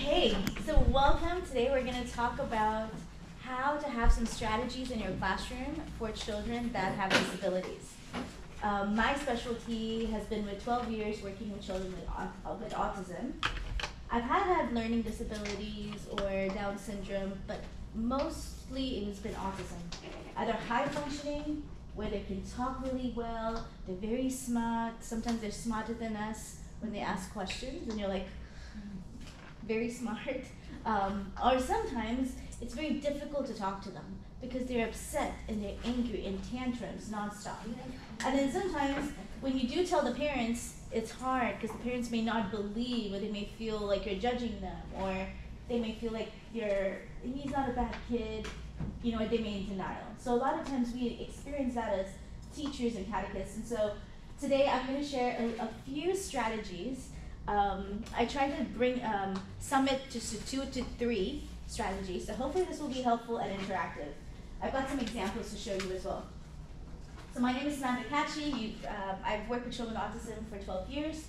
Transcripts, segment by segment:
Okay, so welcome. Today we're going to talk about how to have some strategies in your classroom for children that have disabilities. My specialty has been with 12 years working with children with autism. I've had learning disabilities or Down syndrome, but mostly it has been autism. Either high functioning, where they can talk really well, they're very smart, sometimes they're smarter than us when they ask questions, and you're like, very smart. Or sometimes it's very difficult to talk to them because they're upset and they're angry and tantrums nonstop. And then sometimes when you do tell the parents, it's hard because the parents may not believe, or they may feel like you're judging them, or they may feel like he's not a bad kid, they may in denial. So a lot of times we experience that as teachers and catechists. And so today I'm going to share a few strategies. I try to sum it just to 2 to 3 strategies, so hopefully this will be helpful and interactive. I've got some examples to show you as well. So my name is Samantha Kachi. I've worked with children with autism for 12 years.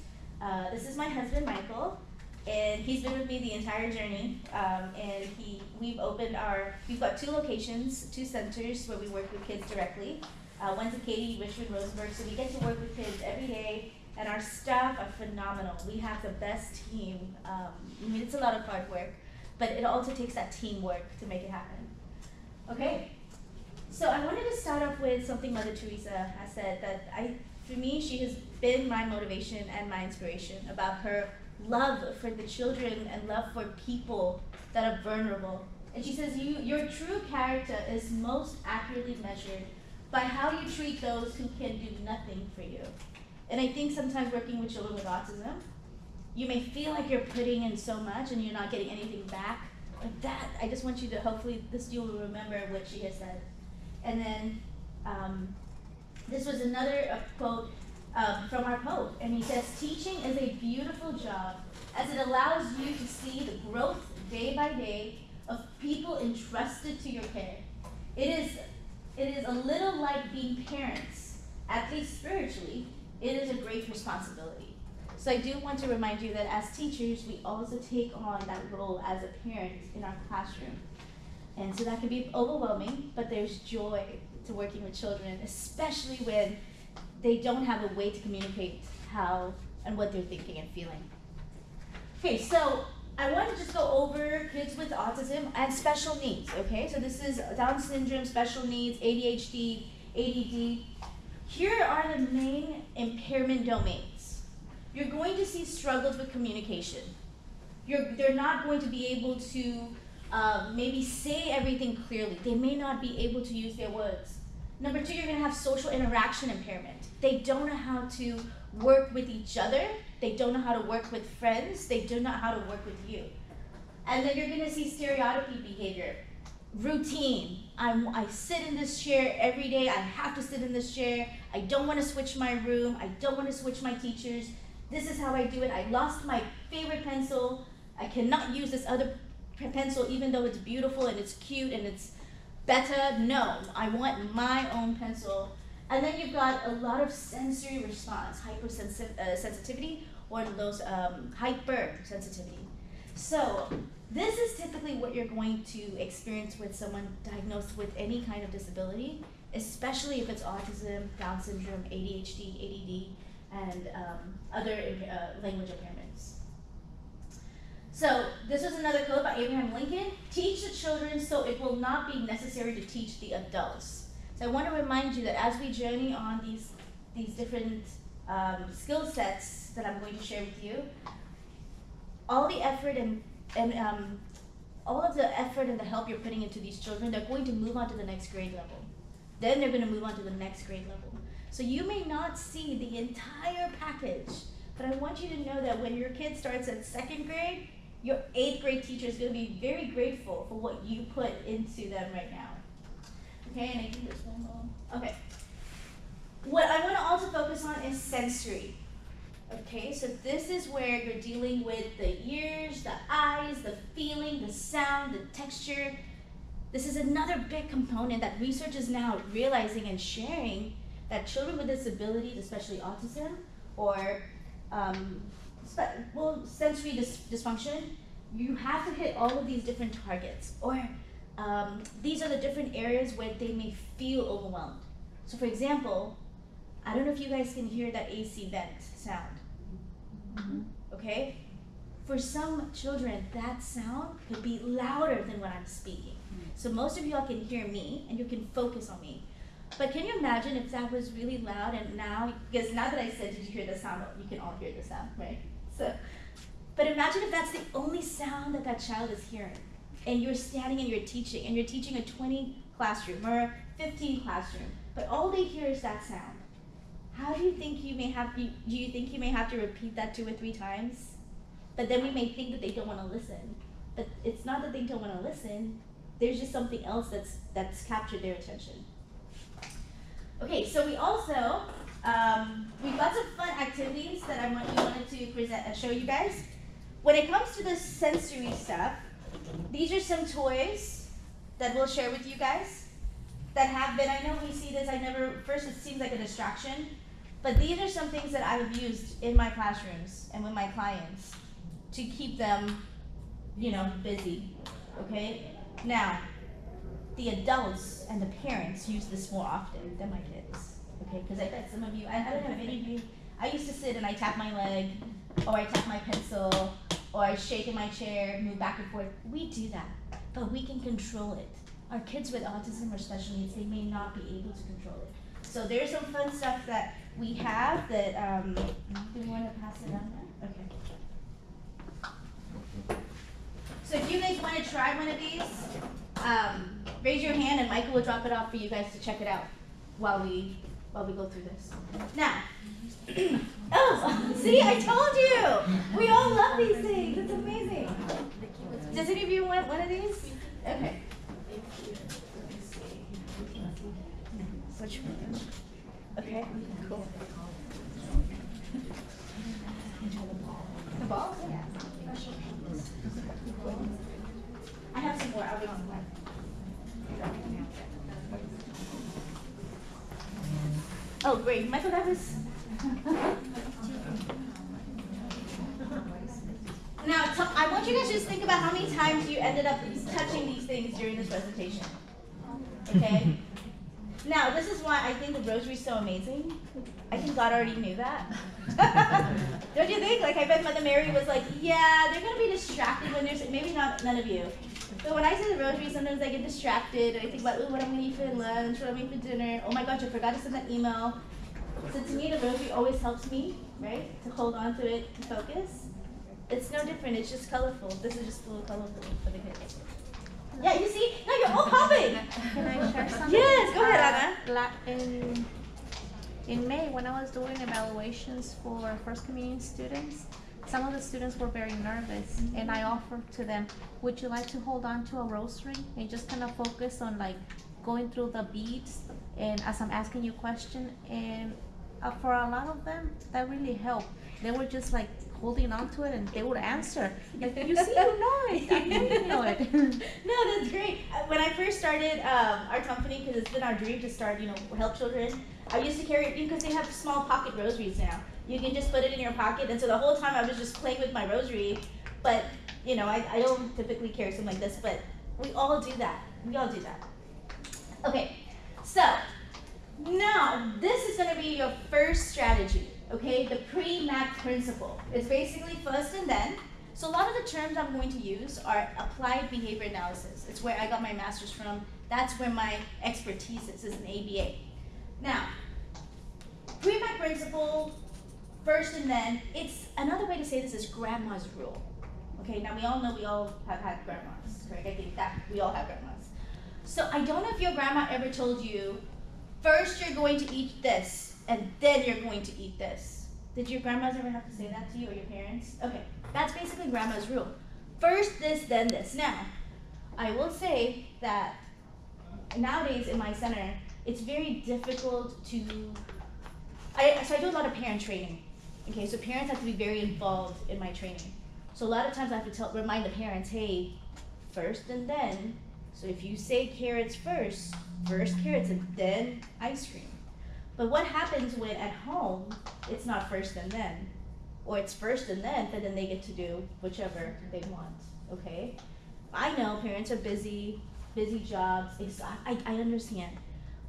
This is my husband, Michael, and he's been with me the entire journey. We've got 2 locations, 2 centers where we work with kids directly. One's in Katy, Richmond, Rosenberg, so we get to work with kids every day. And our staff are phenomenal. We have the best team. It's a lot of hard work, but it also takes that teamwork to make it happen. Okay, so I wanted to start off with something Mother Teresa has said that for me, she has been my motivation and my inspiration about her love for the children and love for people that are vulnerable. And she says, your true character is most accurately measured by how you treat those who can do nothing for you. And I think sometimes working with children with autism, you may feel like you're putting in so much and you're not getting anything back. Like that, I just want you to, hopefully you'll remember what she has said. And then this was another quote from our Pope, and he says, teaching is a beautiful job as it allows you to see the growth day by day of people entrusted to your care. It is a little like being parents, at least spiritually. It is a great responsibility. So I do want to remind you that as teachers, we also take on that role as a parent in our classroom. And so that can be overwhelming, but there's joy to working with children, especially when they don't have a way to communicate how and what they're thinking and feeling. Okay, so I want to just go over kids with autism and special needs, okay? So this is Down syndrome, special needs, ADHD, ADD. Here are the main impairment domains. You're going to see struggles with communication. They're not going to be able to maybe say everything clearly. They may not be able to use their words. Number 2, you're going to have social interaction impairment. They don't know how to work with each other. They don't know how to work with friends. They don't know how to work with you. And then you're going to see stereotypy behavior. Routine. I sit in this chair every day. I have to sit in this chair. I don't want to switch my room. I don't want to switch my teachers. This is how I do it. I lost my favorite pencil. I cannot use this other pencil even though it's beautiful and it's cute and it's better. No, I want my own pencil. And then you've got a lot of sensory response, hypersensitivity, or those hypersensitivity. So this is typically what you're going to experience with someone diagnosed with any kind of disability, especially if it's autism, Down syndrome, ADHD, ADD, and other language impairments. So this was another quote by Abraham Lincoln: teach the children so it will not be necessary to teach the adults. So I want to remind you that as we journey on these different skill sets that I'm going to share with you, all the effort and all of the effort and the help you're putting into these children, they're going to move on to the next grade level. Then they're going to move on to the next grade level. So you may not see the entire package, but I want you to know that when your kid starts at 2nd grade, your 8th grade teacher is going to be very grateful for what you put into them right now. Okay, and I think there's one more. Okay. What I want to also focus on is sensory. Okay, so this is where you're dealing with the ears, the eyes, the feeling, the sound, the texture. This is another big component that research is now realizing and sharing, that children with disabilities, especially autism or sensory dysfunction, you have to hit all of these different targets, or these are the different areas where they may feel overwhelmed. So for example, I don't know if you guys can hear that AC vent sound. Okay? For some children, that sound could be louder than when I'm speaking. So most of y'all can hear me and you can focus on me. But can you imagine if that was really loud and now, because now that I said, did you hear the sound? You can all hear the sound, right? So, but imagine if that's the only sound that that child is hearing. And you're standing and you're teaching a 20 classroom or 15 classroom, but all they hear is that sound. How do you think you may have, do you think you may have to repeat that 2 or 3 times? But then we may think that they don't want to listen. But it's not that they don't want to listen, there's just something else that's captured their attention. Okay, so we also, we've got some fun activities that we wanted to present and show you guys. When it comes to the sensory stuff, these are some toys that we'll share with you guys that have been, I know we see this, first it seems like a distraction, but these are some things that I've used in my classrooms and with my clients to keep them, busy, okay? Now, the adults and the parents use this more often than my kids, okay? Because I bet some of you, I don't know if any of you, I used to sit and I tap my leg, or I tap my pencil, or I shake in my chair, move back and forth. We do that, but we can control it. Our kids with autism or special needs, they may not be able to control it. So there's some fun stuff that we have that, do we want to pass it on now? Okay. So if you guys want to try one of these, raise your hand and Michael will drop it off for you guys to check it out while we go through this. Now, oh, see, I told you! We all love these things. It's amazing. Does any of you want one of these? Okay. Which one? Okay, cool. The ball? Yeah. I have some more. I'll get some more. Oh, great. Michael, that was... Now, I want you guys to just think about how many times you ended up touching these things during this presentation. Okay? Now, this is why I think the rosary is so amazing. I think God already knew that. Don't you think? Like, I bet Mother Mary was like, yeah, they're going to be distracted when there's, maybe not, none of you. But when I say the rosary, sometimes I get distracted. I think about, ooh, what I'm going to eat for lunch, what I'm going to eat for dinner. Oh my gosh, I forgot to send that email. So to me, the rosary always helps me, right, to hold on to it, to focus. It's no different. It's just colorful. This is just a little colorful for the kids. Yeah, you see? No, you're all popping. Can I share something? Yes, go ahead, Anna. In May, when I was doing evaluations for First Communion students, some of the students were very nervous, and I offered to them, would you like to hold on to a rosary and just kind of focus on like going through the beads and as I'm asking you a question, and for a lot of them, that really helped. They were just like holding on to it and they would answer. Like, you see, you know it. I know you know it. No, that's great. When I first started our company, because it's been our dream to start, help children, I used to carry it because they have small pocket rosaries now. You can just put it in your pocket, and so the whole time I was just playing with my rosary, but, I don't typically carry something like this, but we all do that. We all do that. Okay, so now this is going to be your first strategy. Okay, the pre-MAC principle. It's basically first and then. So a lot of the terms I'm going to use are applied behavior analysis. It's where I got my master's from. That's where my expertise is an ABA. Now, pre-MAC principle, first and then, it's another way to say this is grandma's rule. Okay, now we all know we all have had grandmas, right? I think that we all have grandmas. So I don't know if your grandma ever told you, first you're going to eat this, and then you're going to eat this. Did your grandmas ever have to say that to you, or your parents? Okay, that's basically grandma's rule. First this, then this. Now, I will say that nowadays in my center, it's very difficult to, so I do a lot of parent training. Okay, so parents have to be very involved in my training. So a lot of times I have to remind the parents, hey, first and then. So if you say carrots first carrots and then ice cream. But what happens when at home, it's not first and then, or it's first and then they get to do whichever they want, okay? I know parents are busy, busy jobs, I understand.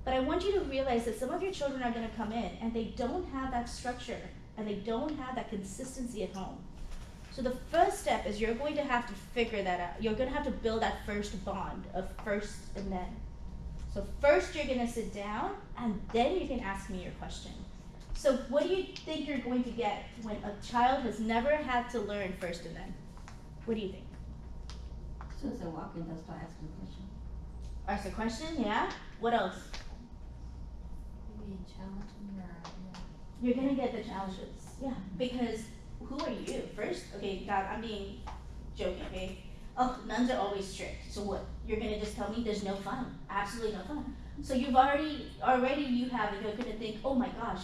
But I want you to realize that some of your children are gonna come in and they don't have that structure and they don't have that consistency at home. So the first step is you're going to have to figure that out. You're gonna have to build that first bond of first and then. So first you're gonna sit down and then you can ask me your question. So what do you think you're going to get when a child has never had to learn first and then? What do you think? So as they walk in, they'll start asking questions. Ask a question, yeah? What else? Maybe challenging or, You're gonna get the challenges, yeah, because who are you? First, okay, God, I'm being joking, okay? Oh, nuns are always strict, so what? You're gonna just tell me there's no fun, absolutely no fun. So you've already you have it, you're gonna think, oh my gosh,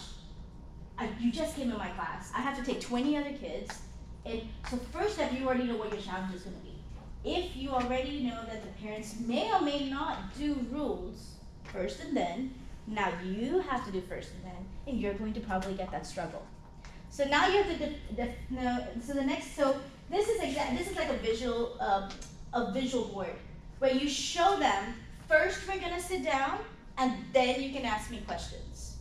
you just came in my class, I have to take 20 other kids, and so first step, you already know what your challenge is gonna be. If you already know that the parents may or may not do rules first and then, now you have to do first and then, and you're going to probably get that struggle. So now you have to so this is like a visual board where you show them first we're gonna sit down and then you can ask me questions.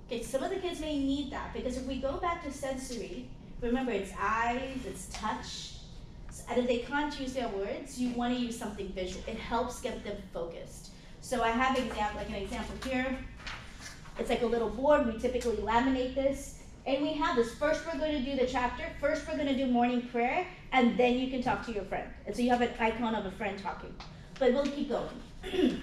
Okay, some of the kids may need that because if we go back to sensory, remember it's eyes, it's touch, and if they can't use their words, you want to use something visual. It helps get them focused. So I have an example here. It's like a little board. We typically laminate this. And we have this. First we're going to do the chapter. First we're going to do morning prayer. And then you can talk to your friend. And so you have an icon of a friend talking. But we'll keep going.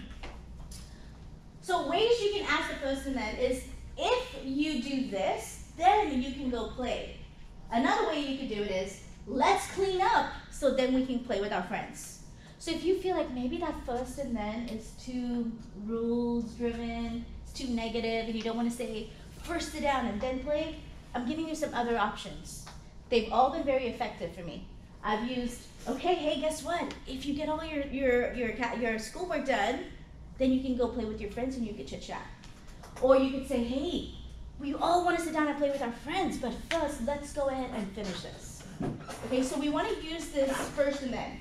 So ways you can ask the person then is, if you do this, then you can go play. Another way you could do it is, let's clean up so then we can play with our friends. So if you feel like maybe that first and then is too rules driven, it's too negative, and you don't want to say first sit down and then play, I'm giving you some other options. They've all been very effective for me. I've used, okay, hey, guess what? If you get all your schoolwork done, then you can go play with your friends and you can chit chat. Or you could say, hey, we all want to sit down and play with our friends, but first let's go ahead and finish this. Okay, so we want to use this first and then.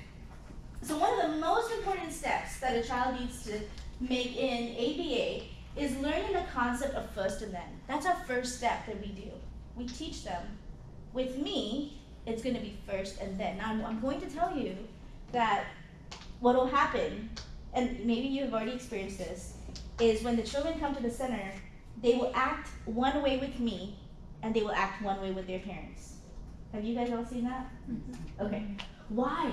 So one of the most important steps that a child needs to make in ABA is learning the concept of first and then. That's our first step that we do. We teach them. With me, it's going to be first and then. Now I'm going to tell you that what will happen, and maybe you've already experienced this, is when the children come to the center, they will act one way with me, and they will act one way with their parents. Have you guys all seen that? Mm-hmm. Okay. Why?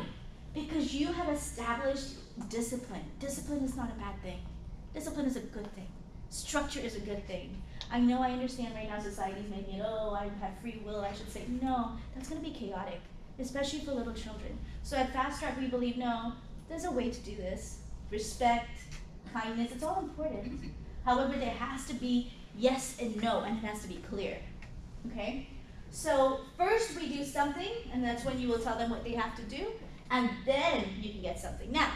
Because you have established discipline. Discipline is not a bad thing. Discipline is a good thing. Structure is a good thing. I know, I understand right now society's making it, oh, I have free will, I should say. No, that's going to be chaotic, especially for little children. So at Fast Track, we believe, no, there's a way to do this. Respect, kindness, it's all important. However, there has to be yes and no, and it has to be clear. Okay? So first we do something, and that's when you will tell them what they have to do, and then you can get something. Now,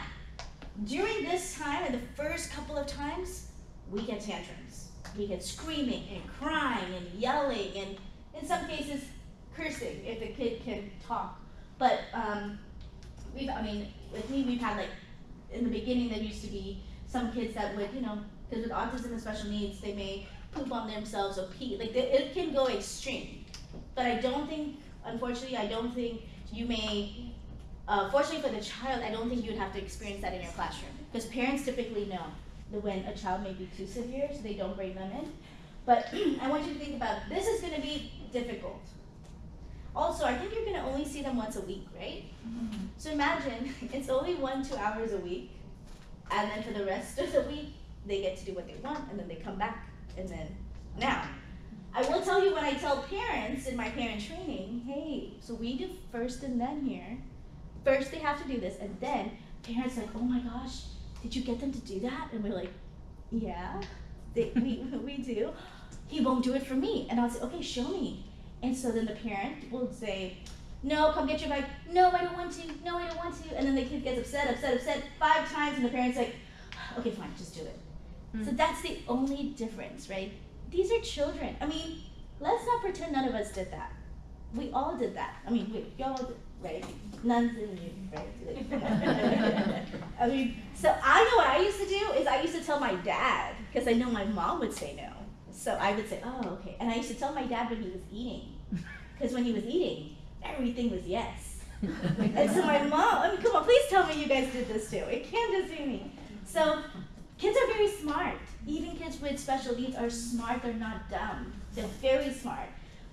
during this time, and the first couple of times, we get tantrums. We get screaming and crying and yelling, and in some cases, cursing if the kid can talk. But with me, we've had in the beginning, there used to be some kids that would, because with autism and special needs, they may poop on themselves or pee. It can go extreme. But unfortunately, I don't think you may, fortunately for the child, I don't think you would have to experience that in your classroom. Because parents typically know that when a child may be too severe, so they don't bring them in. But I want you to think about, this is going to be difficult. Also, I think you're going to only see them once a week, right? Mm-hmm. So imagine, it's only 1-2 hours a week, and then for the rest of the week, they get to do what they want, and then they come back, and then, now, I will tell you when I tell parents in my parent training, hey, so we do first and then here. First they have to do this, and then parents are like, oh my gosh, did you get them to do that? And we're like, yeah, we do. He won't do it for me. And I'll say, okay, show me. And so then the parent will say, no, come get your bag. No, I don't want to. No, I don't want to. And then the kid gets upset 5 times, and the parent's like, okay, fine, just do it. Mm. So that's the only difference, right? These are children. I mean, let's not pretend none of us did that. We all did that. I mean, y'all right? Nuns in you, right? I mean, so I know what I used to do is I used to tell my dad, because I know my mom would say no. So I would say, oh, okay. And I used to tell my dad when he was eating, because when he was eating, everything was yes. And so my mom, I mean, come on, please tell me you guys did this too. It can't just be me. So kids are very smart. Even kids with special needs are smart, they're not dumb. They're very smart.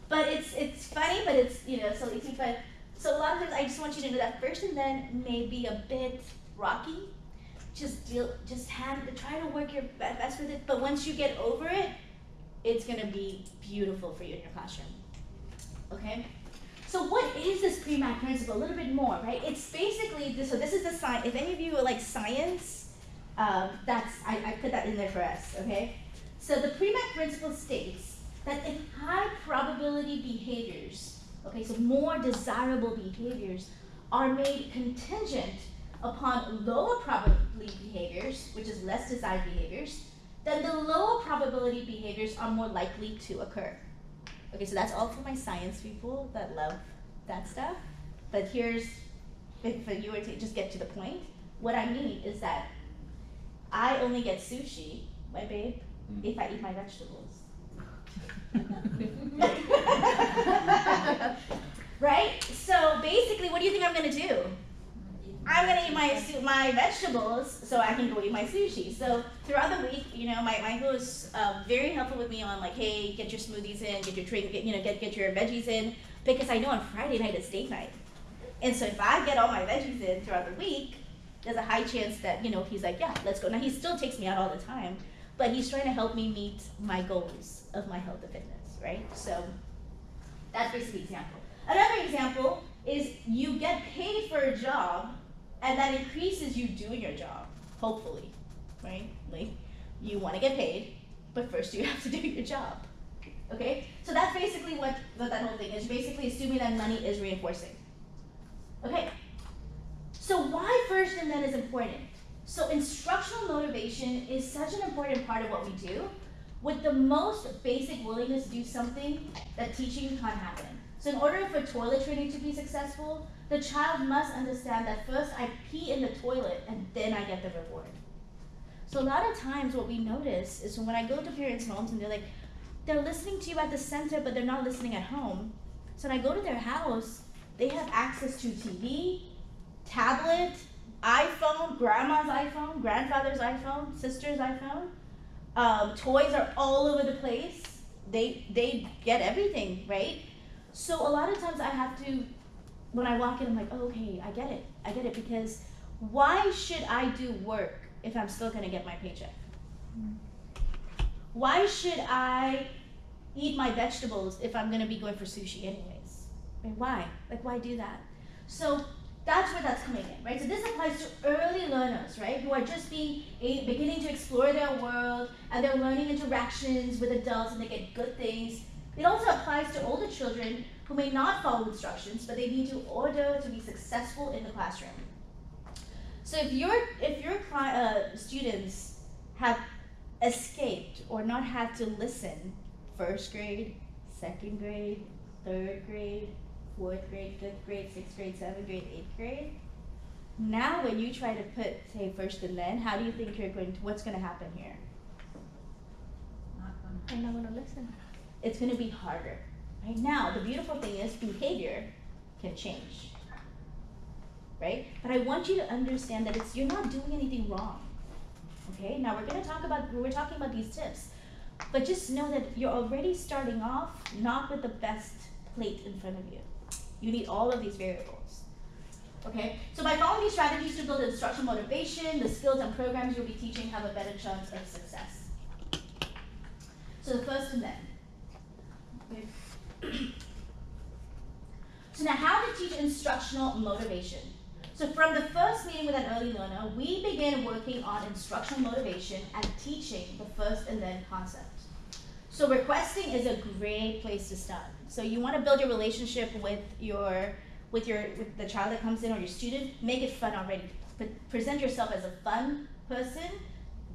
But it's funny, but it's, you know, so easy. But so a lot of times I just want you to know that First and Then may be a bit rocky. Try to work your best with it. But once you get over it, it's gonna be beautiful for you in your classroom. Okay? So what is this pre-math principle? A little bit more, right? It's basically this. So this is the science. If any of you like science, I put that in there for us. Okay. So the pre-math principle states that if high probability behaviors, okay, so more desirable behaviors, are made contingent upon lower probability behaviors, which is less desired behaviors, then the lower probability behaviors are more likely to occur. Okay, so that's all for my science people that love that stuff. But here's, if you were to just get to the point, what I mean is that I only get sushi, my babe, if I eat my vegetables. Right? So basically, what do you think I'm gonna do? I'm gonna eat my vegetables so I can go eat my sushi. So throughout the week, you know, my host very helpful with me on like, hey, get your smoothies in, get your drink, get your veggies in, because I know on Friday night is date night. And so if I get all my veggies in throughout the week, there's a high chance that, you know, he's like, yeah, let's go. Now he still takes me out all the time, but he's trying to help me meet my goals of my health and fitness, right? So that's basically the example. Another example is you get paid for a job, and that increases you doing your job, hopefully, right? Like, you want to get paid, but first you have to do your job, okay? So that's basically what that whole thing is, basically assuming that money is reinforcing. Okay, so why First and Then is important? So instructional motivation is such an important part of what we do, with the most basic willingness to do something that teaching can't happen. So in order for toilet training to be successful, the child must understand that first I pee in the toilet and then I get the reward. So a lot of times what we notice is when I go to parents' homes and they're listening to you at the center, but they're not listening at home. So when I go to their house, they have access to TV, tablet, iPhone, grandma's iPhone, grandfather's iPhone, sister's iPhone. Toys are all over the place. They get everything, right? So a lot of times I have to, when I walk in, I'm like, oh, okay, I get it, because why should I do work if I'm still gonna get my paycheck? Why should I eat my vegetables if I'm gonna be going for sushi anyways? Right? Why? Like, why do that? So that's where that's coming in, right? So this applies to early learners, right, who are just beginning to explore their world, and they're learning interactions with adults, and they get good things. It also applies to older children who may not follow instructions, but they need to order to be successful in the classroom. So if your students have escaped or not had to listen, first grade, second grade, third grade, fourth grade, fifth grade, sixth grade, seventh grade, eighth grade, now when you try to put, say, First and Then, how do you think what's going to happen here? I'm not going to listen. It's going to be harder. Right now, the beautiful thing is behavior can change, right? But I want you to understand that you're not doing anything wrong. Okay. Now we're talking about these tips, but just know that you're already starting off not with the best plate in front of you. You need all of these variables. Okay. So by following these strategies to build instructional motivation, the skills and programs you'll be teaching have a better chance of success. So the First and Then. Okay. So now, how to teach instructional motivation. So from the first meeting with an early learner, we begin working on instructional motivation and teaching the First and Then concept. So requesting is a great place to start. So you want to build your relationship with the child that comes in or your student. Make it fun already. Present yourself as a fun person,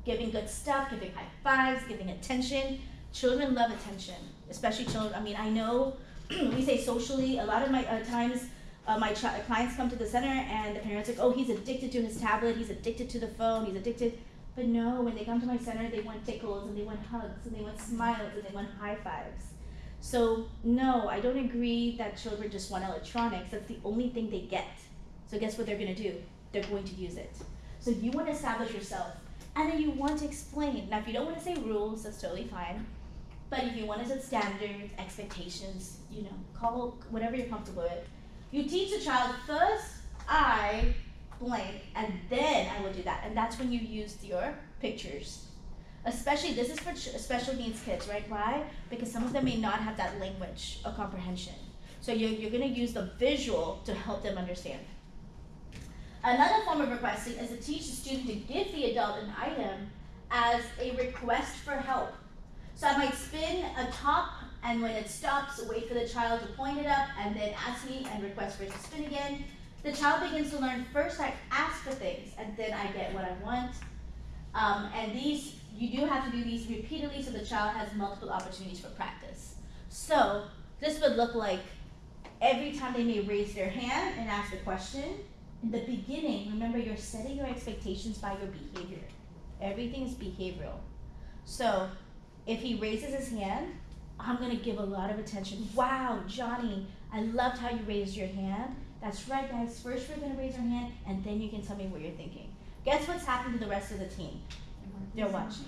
giving good stuff, giving high fives, giving attention. Children love attention, especially children. I mean, I know we say socially, a lot of my times My clients come to the center and the parents are like, oh, he's addicted to his tablet, he's addicted to the phone, he's addicted. But no, when they come to my center, they want tickles and they want hugs and they want smiles and they want high fives. So no, I don't agree that children just want electronics. That's the only thing they get. So guess what they're gonna do? They're going to use it. So you want to establish yourself, and then you want to explain. Now, if you don't want to say rules, that's totally fine. But if you want to set standards, expectations, you know, call whatever you're comfortable with. You teach the child first, I blank, and then I will do that. And that's when you use your pictures. Especially, this is for special needs kids, right? Why? Because some of them may not have that language or comprehension. So you're going to use the visual to help them understand. Another form of requesting is to teach the student to give the adult an item as a request for help. So I might spin a top, and when it stops, wait for the child to point it up, and then ask me and request for it to spin again. The child begins to learn, first I ask for things, and then I get what I want. And these, you do have to do these repeatedly so the child has multiple opportunities for practice. So this would look like every time they may raise their hand and ask a question. In the beginning, remember, you're setting your expectations by your behavior. Everything is behavioral. So if he raises his hand, I'm going to give a lot of attention. Wow, Johnny, I loved how you raised your hand. That's right, guys. First, we're going to raise our hand, and then you can tell me what you're thinking. Guess what's happened to the rest of the team? They're watching.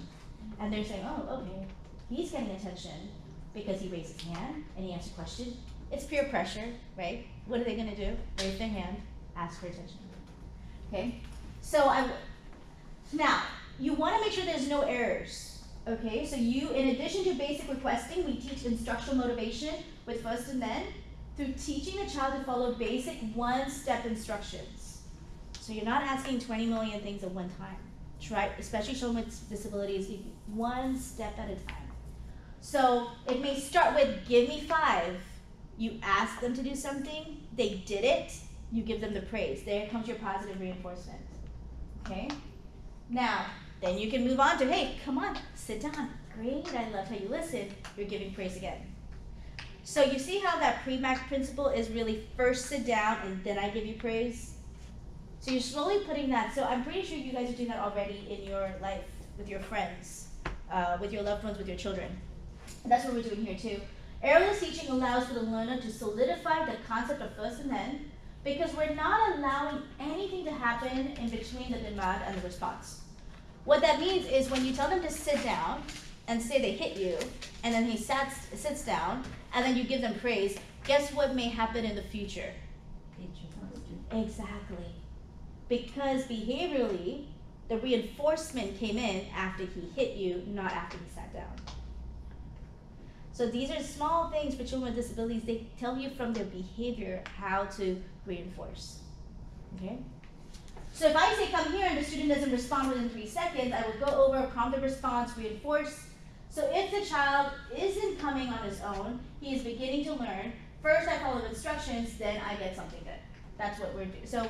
And they're saying, oh, okay, he's getting attention because he raised his hand and he asked a question. It's peer pressure, right? What are they going to do? Raise their hand, ask for attention. Okay? So now, you want to make sure there's no errors. Okay, so in addition to basic requesting, we teach instructional motivation with first and then through teaching the child to follow basic one-step instructions. So you're not asking 20 million things at one time. Try, especially children with disabilities, one step at a time. So it may start with, give me 5. You ask them to do something, they did it, you give them the praise. There comes your positive reinforcement. Okay? Now, then you can move on to, hey, come on, sit down. Great, I love how you listened. You're giving praise again. So you see how that PREMAC principle is really first sit down and then I give you praise? So you're slowly putting that, so I'm pretty sure you guys are doing that already in your life with your friends, with your loved ones, with your children. And that's what we're doing here too. Errorless teaching allows for the learner to solidify the concept of first and then, because we're not allowing anything to happen in between the demand and the response. What that means is when you tell them to sit down and say they hit you, and then he sits down, and then you give them praise, guess what may happen in the future? Exactly. Because behaviorally, the reinforcement came in after he hit you, not after he sat down. So these are small things for children with disabilities. They tell you from their behavior how to reinforce. Okay? So if I say come here and the student doesn't respond within 3 seconds, I will go over, prompt the response, reinforce. So if the child isn't coming on his own, he is beginning to learn, first I follow instructions, then I get something good. That's what we're doing. So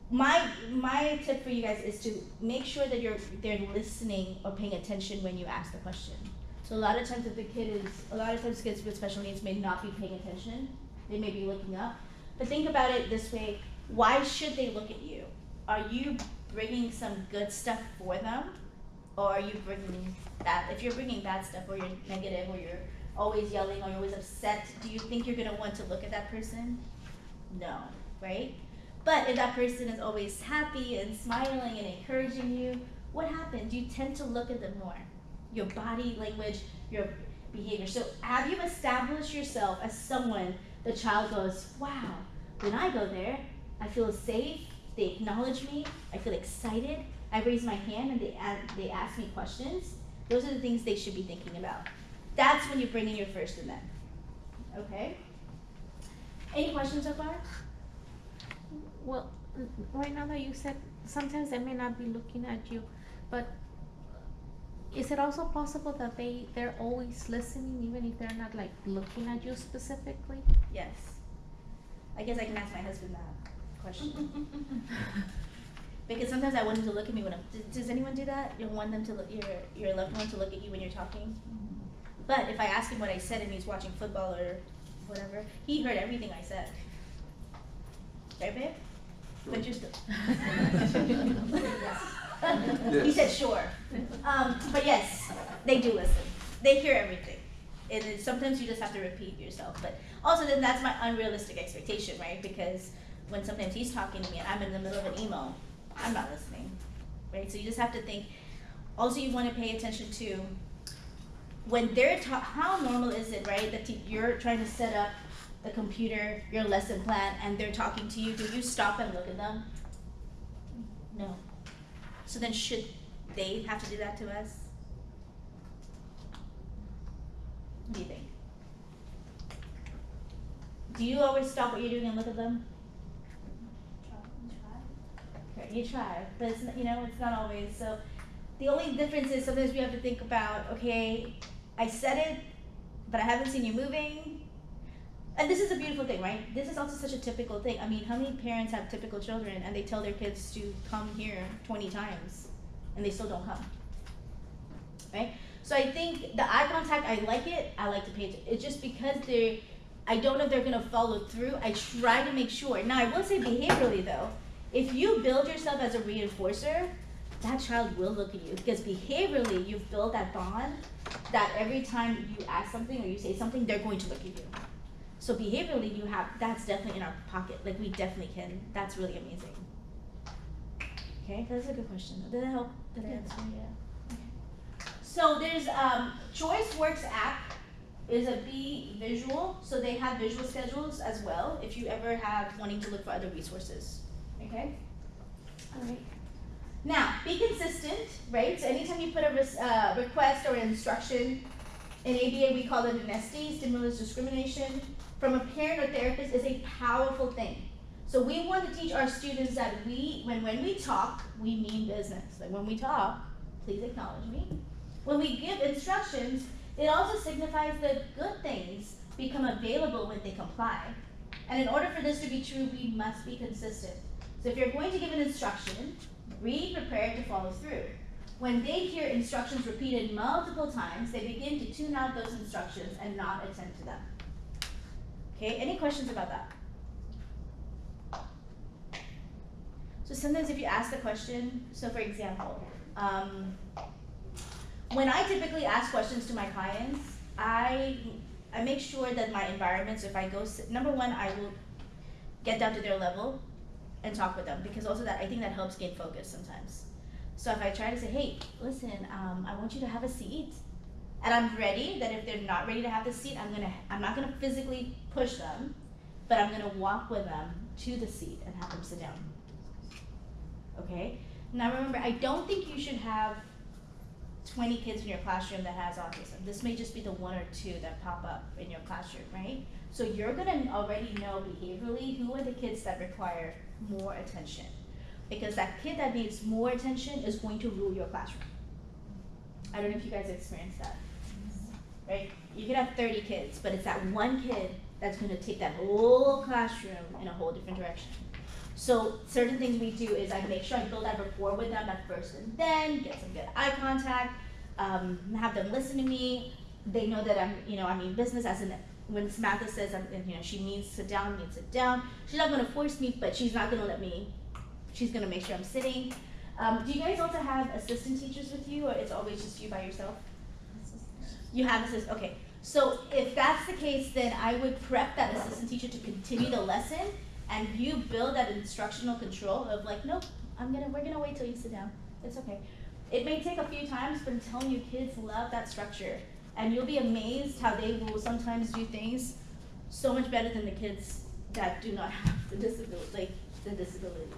my tip for you guys is to make sure that they're listening or paying attention when you ask the question. So a lot of times kids with special needs may not be paying attention. They may be looking up. But think about it this way, why should they look at you? Are you bringing some good stuff for them? Or are you bringing bad? If you're bringing bad stuff, or you're negative, or you're always yelling, or you're always upset, do you think you're going to want to look at that person? No, right? But if that person is always happy and smiling and encouraging you, what happens? You tend to look at them more. Your body language, your behavior. So have you established yourself as someone the child goes, wow, when I go there, I feel safe, they acknowledge me, I feel excited, I raise my hand and they ask me questions. Those are the things they should be thinking about. That's when you bring in your first and then. Okay? Any questions so far? Well, right now that you said sometimes they may not be looking at you, but is it also possible that they're always listening even if they're not like looking at you specifically? Yes. I guess I can ask my husband that question. Because sometimes I want him to look at me when does anyone do that? You want them to look, your loved one to look at you when you're talking? But if I ask him what I said and he's watching football or whatever, he heard everything I said. right, babe? But you're still. Yes. He said sure. But yes, they do listen. They hear everything. And then sometimes you just have to repeat yourself. But also then that's my unrealistic expectation, right? Because when sometimes he's talking to me and I'm in the middle of an email, I'm not listening, right? So you just have to think. Also, you want to pay attention to when they're how normal is it, right? That you're trying to set up the computer, your lesson plan, and they're talking to you. Do you stop and look at them? No. So then should they have to do that to us? What do you think? Do you always stop what you're doing and look at them? Okay, you try, but it's, it's not always. So the only difference is sometimes we have to think about, okay, I said it, but I haven't seen you moving. And this is a beautiful thing, right? This is also such a typical thing. I mean, how many parents have typical children and they tell their kids to come here 20 times and they still don't come, right? So I think the eye contact, I like it. I like to pay attention. It's just because I don't know if they're gonna follow through. I try to make sure. Now I will say behaviorally though, if you build yourself as a reinforcer, that child will look at you because behaviorally you've built that bond that every time you ask something or you say something, they're going to look at you. So behaviorally that's definitely in our pocket. Like we definitely can, that's really amazing. Okay, that's a good question. Did that help? Did I answer? Yeah. Okay. So there's ChoiceWorks app is a Be Visual. So they have visual schedules as well if you ever have wanting to look for other resources. Okay? All right. Now, be consistent, right? So anytime you put a request or an instruction, in ABA we call it an SD, stimulus discrimination, from a parent or therapist is a powerful thing. So we want to teach our students that when we talk, we mean business. Like when we talk, please acknowledge me. When we give instructions, it also signifies that good things become available when they comply. And in order for this to be true, we must be consistent. So if you're going to give an instruction, be prepared to follow through. When they hear instructions repeated multiple times, they begin to tune out those instructions and not attend to them. Okay, any questions about that? So sometimes if you ask the question, so for example, when I typically ask questions to my clients, I make sure that my environments, if I go, number one, I will get down to their level and talk with them because also I think that helps gain focus sometimes. So if I try to say, hey, listen, I want you to have a seat, and I'm ready that if they're not ready to have the seat, I'm not gonna physically push them, but I'm gonna walk with them to the seat and have them sit down. Okay? Now remember, I don't think you should have 20 kids in your classroom that has autism. This may just be the one or two that pop up in your classroom, right? So you're gonna already know behaviorally who are the kids that require more attention. Because that kid that needs more attention is going to rule your classroom. I don't know if you guys experienced that, right? You could have 30 kids, but it's that one kid that's gonna take that whole classroom in a whole different direction. So certain things we do is I make sure I build that rapport with them at first and then get some good eye contact, have them listen to me. They know that I mean business as in when Samantha says, she means sit down, sit down. She's not gonna force me, but she's not gonna let me. She's gonna make sure I'm sitting. Do you guys also have assistant teachers with you, or it's always just you by yourself? You have assistant, okay. So if that's the case, then I would prep that assistant teacher to continue the lesson, and you build that instructional control of like, nope, we're gonna wait till you sit down. It's okay. It may take a few times, but I'm telling you, kids love that structure, and you'll be amazed how they will sometimes do things so much better than the kids that do not have the disabilities.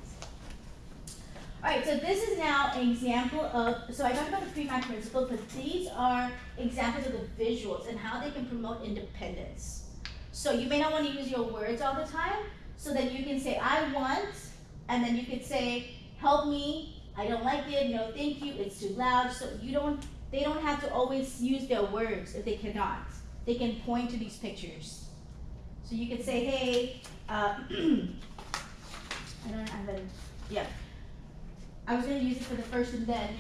All right, so this is now an example of, so I talked about the pre-MAC principle, but these are examples of the visuals and how they can promote independence. So you may not want to use your words all the time, so that you can say, I want, and then you could say, help me, I don't like it, no thank you, it's too loud. So they don't have to always use their words if they cannot. They can point to these pictures. So you could say, hey, I was gonna use it for the first and then,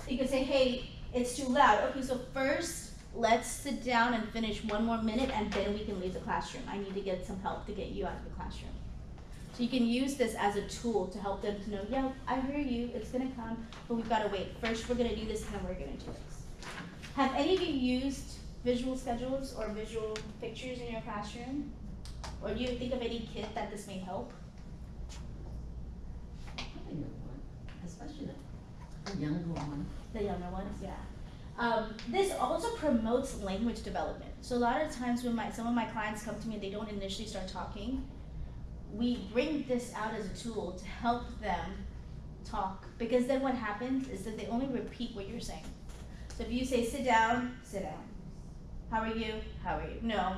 You could say, hey, it's too loud. Okay, so first, let's sit down and finish one more minute and then we can leave the classroom. I need to get some help to get you out of the classroom. So you can use this as a tool to help them to know, yeah, I hear you, it's gonna come, but we've gotta wait. First we're gonna do this, and then we're gonna do this. Have any of you used visual schedules or visual pictures in your classroom? Or do you think of any kid that this may help? I think it would, especially the younger one. The younger ones, yeah. This also promotes language development. So a lot of times when some of my clients come to me and they don't initially start talking, we bring this out as a tool to help them talk. Because then what happens is that they only repeat what you're saying. So if you say, sit down, sit down. How are you? How are you? No.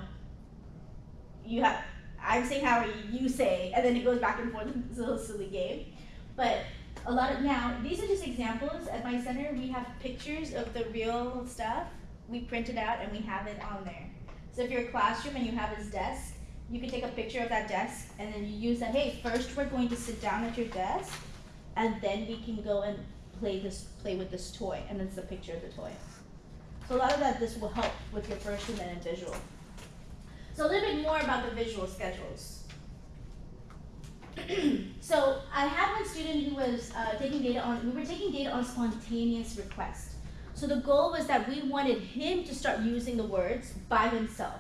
I'm saying how are you say, and then it goes back and forth. It's a little silly game. But a lot of, now, these are just examples. At my center, we have pictures of the real stuff. We print it out and we have it on there. So if you're a classroom and you have this desk, you can take a picture of that desk and then you use that, hey, first we're going to sit down at your desk and then we can go and play with this toy, and it's the picture of the toy. So a lot of that, this will help with your first and then in visual. So a little bit more about the visual schedules. So I had one student who was we were taking data on spontaneous request. So the goal was that we wanted him to start using the words by himself.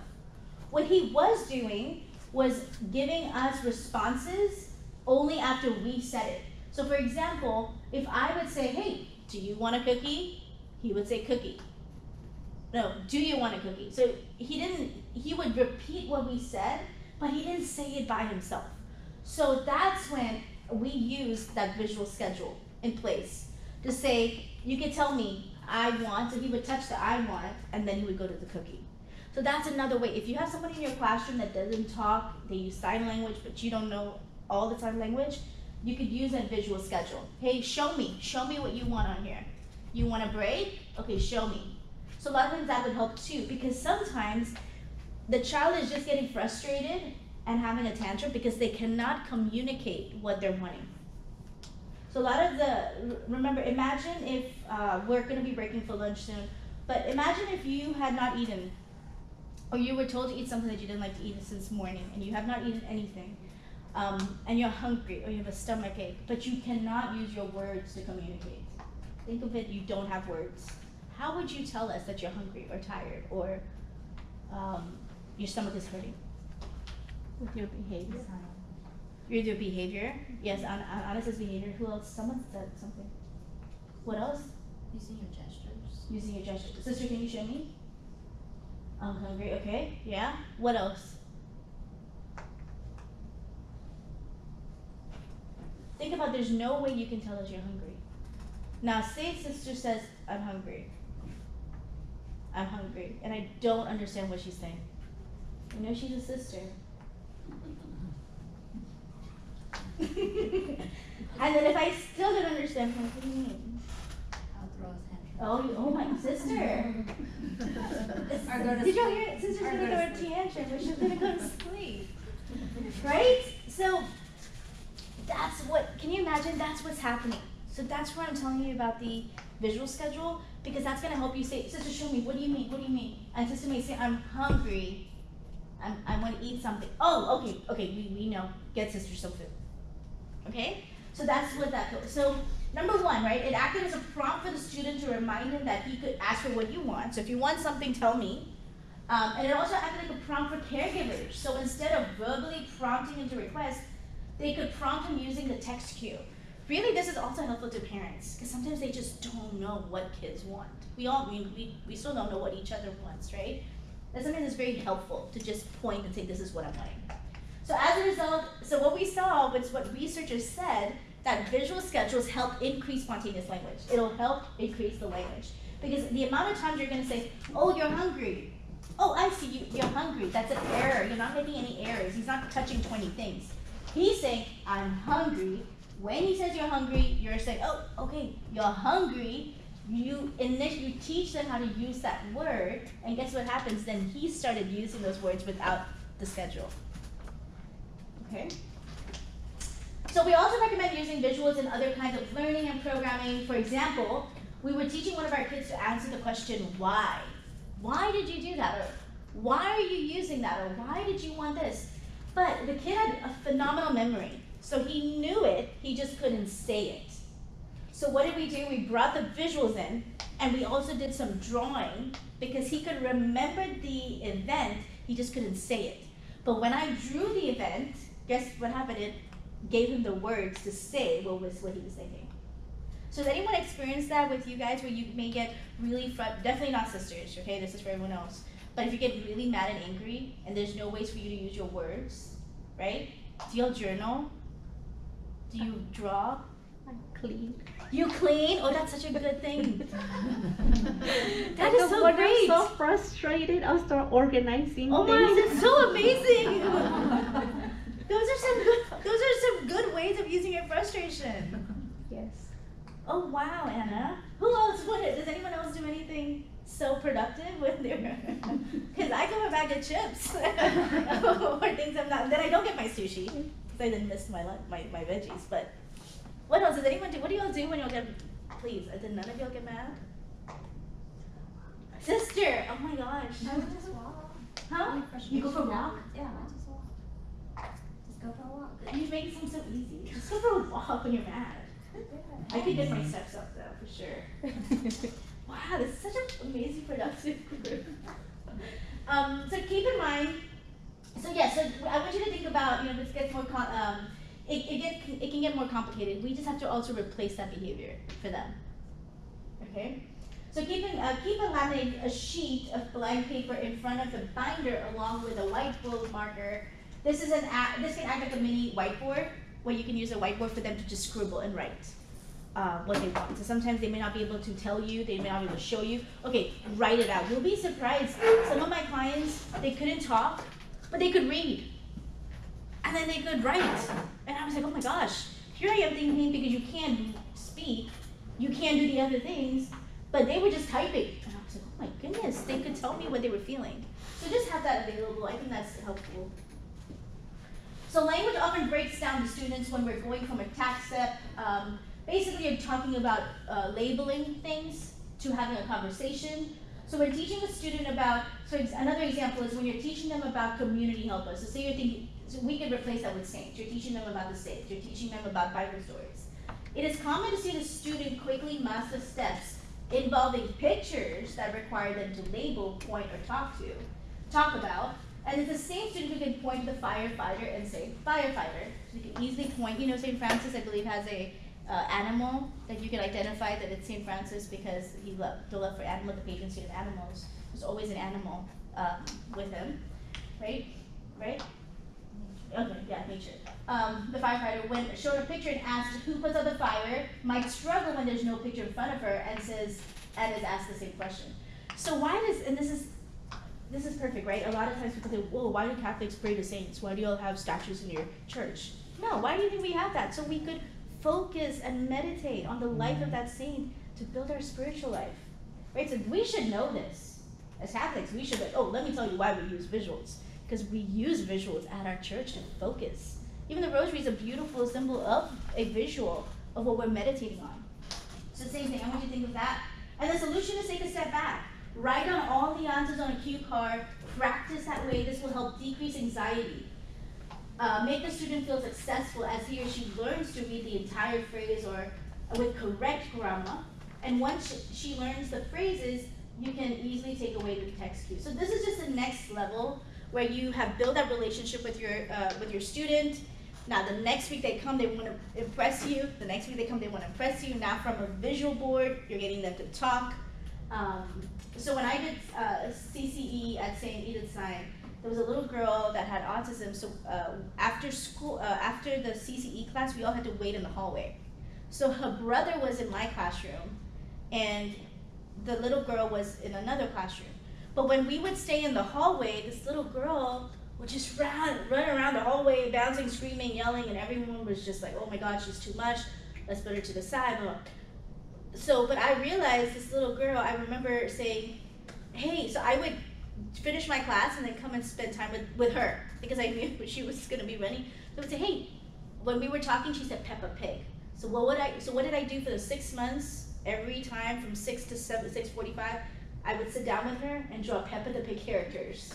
What he was doing was giving us responses only after we said it. So for example, if I would say, hey, do you want a cookie? He would say cookie. No, do you want a cookie? So he would repeat what we said, but he didn't say it by himself. So that's when we use that visual schedule in place to say, you can tell me, I want, so he would touch the I want, and then he would go to the cookie. So that's another way. If you have somebody in your classroom that doesn't talk, they use sign language, but you don't know all the sign language, you could use a visual schedule. Hey, show me what you want on here. You want a break? Okay, show me. So a lot of times that would help too, because sometimes the child is just getting frustrated and having a tantrum because they cannot communicate what they're wanting. So a lot of remember, imagine if, we're gonna be breaking for lunch soon, but imagine if you had not eaten, or you were told to eat something that you didn't like to eat since morning, and you have not eaten anything, and you're hungry, or you have a stomach ache, but you cannot use your words to communicate. Think of it, you don't have words. How would you tell us that you're hungry, or tired, or your stomach is hurting? With your behavior. Your behavior? Yes, Anna's behavior. Who else? Someone said something. What else? Using your gestures. Using your gestures. Sister, can you show me? I'm hungry. Okay. Yeah. What else? Think about, there's no way you can tell us you're hungry. Now, say sister says, I'm hungry. I'm hungry. And I don't understand what she's saying. You know she's a sister. And then if I still don't understand, I'm like, what do you mean? I'll throw a tantrum. Oh, my sister. Did y'all hear it? Sister's gonna throw a tantrum, or she's gonna go to sleep. Right? So that's what, can you imagine? That's what's happening. So that's why I'm telling you about the visual schedule, because that's gonna help you say, sister, show me, what do you mean? What do you mean? And sister may say, I'm hungry. I want to eat something. Oh, okay, we know. Get sister some food. Okay? So that's what that goes. So number one, right, it acted as a prompt for the student to remind him that he could ask for what you want. So if you want something, tell me. And it also acted like a prompt for caregivers. So instead of verbally prompting him to request, they could prompt him using the text cue. Really, this is also helpful to parents, because sometimes they just don't know what kids want. We still don't know what each other wants, right? And sometimes it's very helpful to just point and say, this is what I'm wanting. So as a result, so what we saw was what researchers said, that visual schedules help increase spontaneous language. It'll help increase the language. Because the amount of times you're gonna say, oh, you're hungry. Oh, I see, you're hungry. That's an error. You're not making any errors. He's not touching 20 things. He's saying, I'm hungry. When he says you're hungry, you're saying, oh, okay, you're hungry. You teach them how to use that word, and guess what happens? Then he started using those words without the schedule. Okay? So we also recommend using visuals in other kinds of learning and programming. For example, we were teaching one of our kids to answer the question, why? Why did you do that? Or why are you using that? Or why did you want this? But the kid had a phenomenal memory. So he knew it, he just couldn't say it. So what did we do? We brought the visuals in, and we also did some drawing because he could remember the event, he just couldn't say it. But when I drew the event, guess what happened? It gave him the words to say what he was thinking. So has anyone experienced that with you guys where you may get really definitely not sisters, okay? This is for everyone else. But if you get really mad and angry and there's no ways for you to use your words, right? Do you journal? Do you draw? I'm clean. You clean? Oh, that's such a good thing. That Like is so when great. I'm so frustrated, I'll start organizing Oh my, things. that's so amazing. Those are some good ways of using your frustration. Yes. Oh wow, Anna. Who else would it? Does anyone else do anything so productive with their? Because I come a bag of chips or things I'm not. Then I don't get my sushi because I didn't miss my veggies. But what else does anyone do? What do y'all do when y'all get? Please, did none of y'all get mad? Sister, oh my gosh. I would just walk. Huh? You go for a walk? Yeah, I just walk. Just go for a walk. You make it seem so easy. Just go for a walk when you're mad. I could get my steps up though, for sure. Wow, this is such an amazing productive group. So keep in mind, so I want you to think about, this gets more, it can get more complicated. We just have to also replace that behavior for them, okay? So keep laminating a sheet of blank paper in front of the binder along with a whiteboard marker. This can act like a mini whiteboard where you can use a whiteboard for them to just scribble and write what they want. So sometimes they may not be able to tell you, they may not be able to show you. Okay, write it out. You'll be surprised. Some of my clients, they couldn't talk, but they could read. And then they could write. And I was like, oh my gosh, here I am thinking because you can't speak, you can't do the other things, but they were just typing. And I was like, oh my goodness, they could tell me what they were feeling. So just have that available. I think that's helpful. So language often breaks down to students when we're going from a task step. Basically, you're talking about labeling things to having a conversation. So when teaching a student about, another example is when you're teaching them about community helpers. So say you're thinking, so we could replace that with saints. You're teaching them about the saints. You're teaching them about Bible stories. It is common to see the student quickly master steps involving pictures that require them to label, point, or talk about. And it's the same student who can point to the firefighter and say, firefighter. So you can easily point, St. Francis, I believe, has a animal that you can identify that it's St. Francis because the love for animals, the patron saint of animals. There's always an animal with him, right? Right? Okay, yeah, nature. The firefighter, when shown a picture and asked who puts out the fire, might struggle when there's no picture in front of her and is asked the same question. So this is perfect, right? A lot of times people say, whoa, why do Catholics pray to saints? Why do you all have statues in your church? No, why do you think we have that? So we could focus and meditate on the life of that saint to build our spiritual life, right? So we should know this. As Catholics, we should, let me tell you why we use visuals. Because we use visuals at our church to focus. Even the rosary is a beautiful symbol of a visual of what we're meditating on. So same thing, I want you to think of that. And the solution is take a step back. Write down all the answers on a cue card. Practice that way. This will help decrease anxiety. Make the student feel successful as he or she learns to read the entire phrase or with correct grammar. And once she learns the phrases, you can easily take away the text cue. So this is just the next level where you have built that relationship with your student. Now the next week they come, they want to impress you. The next week they come, they want to impress you. Now from a visual board, you're getting them to talk. So when I did CCE at St. Edith's Sign, there was a little girl that had autism. So after school, after the CCE class, we all had to wait in the hallway. So her brother was in my classroom, and the little girl was in another classroom. But when we would stay in the hallway, this little girl would just run around the hallway, bouncing, screaming, yelling, and everyone was just like, oh my God, she's too much. Let's put her to the side. So, but I realized this little girl, I remember saying, hey, so I would finish my class and then come and spend time with her because I knew she was gonna be running. So I would say, hey, when we were talking, she said Peppa Pig. So what did I do for the 6 months? Every time from 6 to 6:45, I would sit down with her and draw Peppa the Pig characters.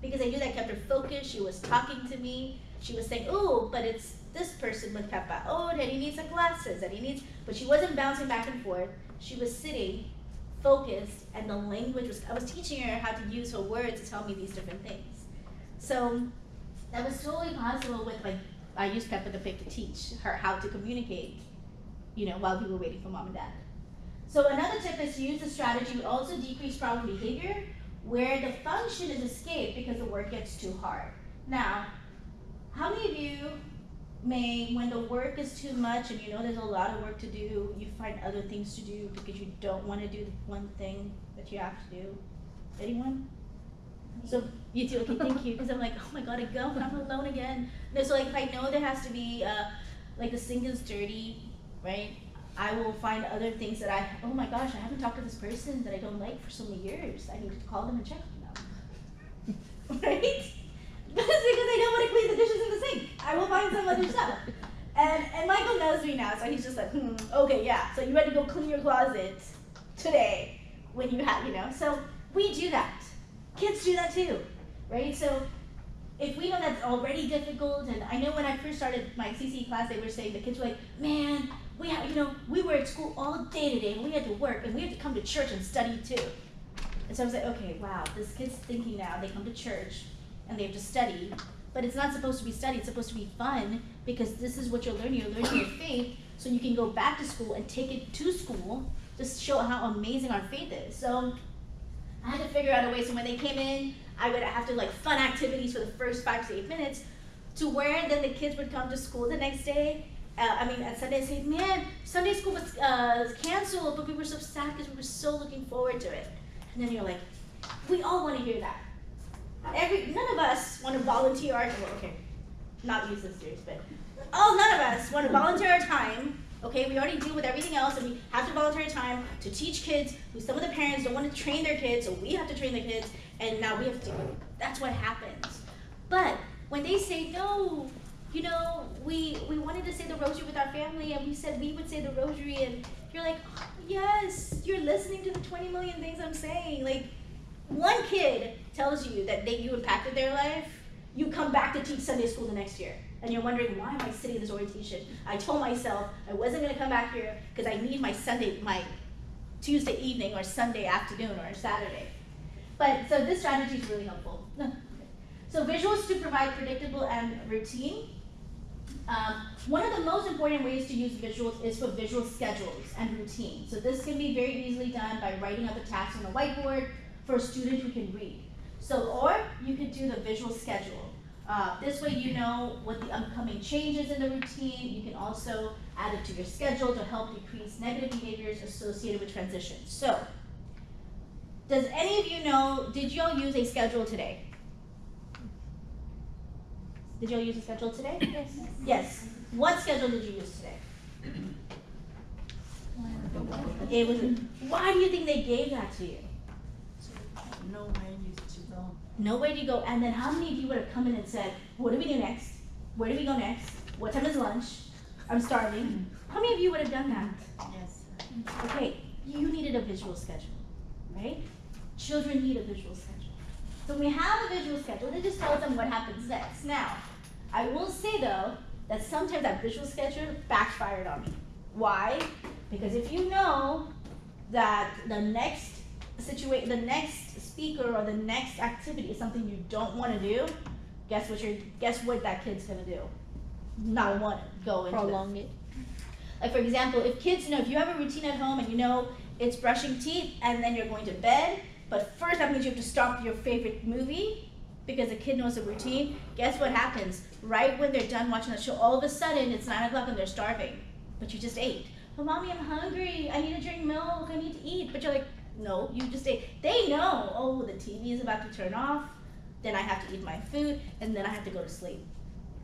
Because I knew that kept her focused, she was talking to me, she was saying, oh, but it's this person with Peppa. Oh, Daddy needs some glasses, Daddy needs, but she wasn't bouncing back and forth. She was sitting, focused, and the language was, I was teaching her how to use her words to tell me these different things. So that was totally possible with, like, I used Peppa the Pig to teach her how to communicate, you know, while we were waiting for mom and dad. So another tip is to use the strategy to also decrease problem behavior where the function is escape because the work gets too hard. Now, how many of you may, when the work is too much and you know there's a lot of work to do, you find other things to do because you don't want to do the one thing that you have to do? Anyone? So you do, okay, thank you, because I'm like, oh my god, I go and I'm alone again. No, so like if I know there has to be, like the sink is dirty, right? I will find other things that oh my gosh, I haven't talked to this person that I don't like for so many years. I need to call them and check on them. Right? Because I don't want to clean the dishes in the sink. I will find some other stuff. And Michael knows me now, so he's just like, okay, yeah. So you had to go clean your closet today when you have, you know. So we do that. Kids do that too, right? So if we know that's already difficult, and I know when I first started my CCE class, they were saying, the kids were like, man, we were at school all day today, and we had to work, and we had to come to church and study too. And so I was like, okay, wow, this kid's thinking now, they come to church, and they have to study, but it's not supposed to be study, it's supposed to be fun, because this is what you're learning your faith, so you can go back to school and take it to school to show how amazing our faith is. So I had to figure out a way, so when they came in, I would have to like fun activities for the first 5 to 8 minutes, to where then the kids would come to school the next day. At Sunday, say, man, Sunday school was canceled, but we were so sad because we were so looking forward to it. And then you're like, we all want to hear that. None of us want to volunteer our, well, okay, not use sisters, but none of us want to volunteer our time. Okay, we already deal with everything else, and we have to volunteer our time to teach kids who some of the parents don't want to train their kids, so we have to train the kids, and now we have to, that's what happens. But when they say, no, you know, we wanted to say the rosary with our family, and we said we would say the rosary, and you're like, oh, yes, you're listening to the 20 million things I'm saying. Like, one kid tells you that you impacted their life, you come back to teach Sunday school the next year. And you're wondering, why am I sitting in this orientation? I told myself I wasn't going to come back here because I need my Tuesday evening or Sunday afternoon or Saturday. But so this strategy is really helpful. So visuals to provide predictable and routine. One of the most important ways to use visuals is for visual schedules and routine. So this can be very easily done by writing out the tasks on a whiteboard for a student who can read. So, or you could do the visual schedule. This way you know what the upcoming changes in the routine. You can also add it to your schedule to help decrease negative behaviors associated with transitions. So, does any of you know, did y'all use a schedule today? Did y'all use a schedule today? Yes. Yes. What schedule did you use today? It was. Why do you think they gave that to you? Nowhere to go. And then how many of you would have come in and said, what do we do next? Where do we go next? What time is lunch? I'm starving. How many of you would have done that? Yes. Okay, you needed a visual schedule, right? Children need a visual schedule. So when we have a visual schedule, it just tells them what happens next. Now, I will say though, that sometimes that visual schedule backfired on me. Why? Because if you know that the next speaker or the next activity is something you don't want to do, guess what that kid's gonna do? Not want to go into prolong it. Like for example, if kids, if you have a routine at home and you know it's brushing teeth and then you're going to bed, but first that means you have to stop your favorite movie because the kid knows the routine, guess what happens? Right when they're done watching the show, all of a sudden it's 9 o'clock and they're starving, but you just ate. But mommy, I'm hungry, I need to drink milk, I need to eat, but you're like, no, you just ate. They know, oh, the TV is about to turn off, then I have to eat my food, and then I have to go to sleep,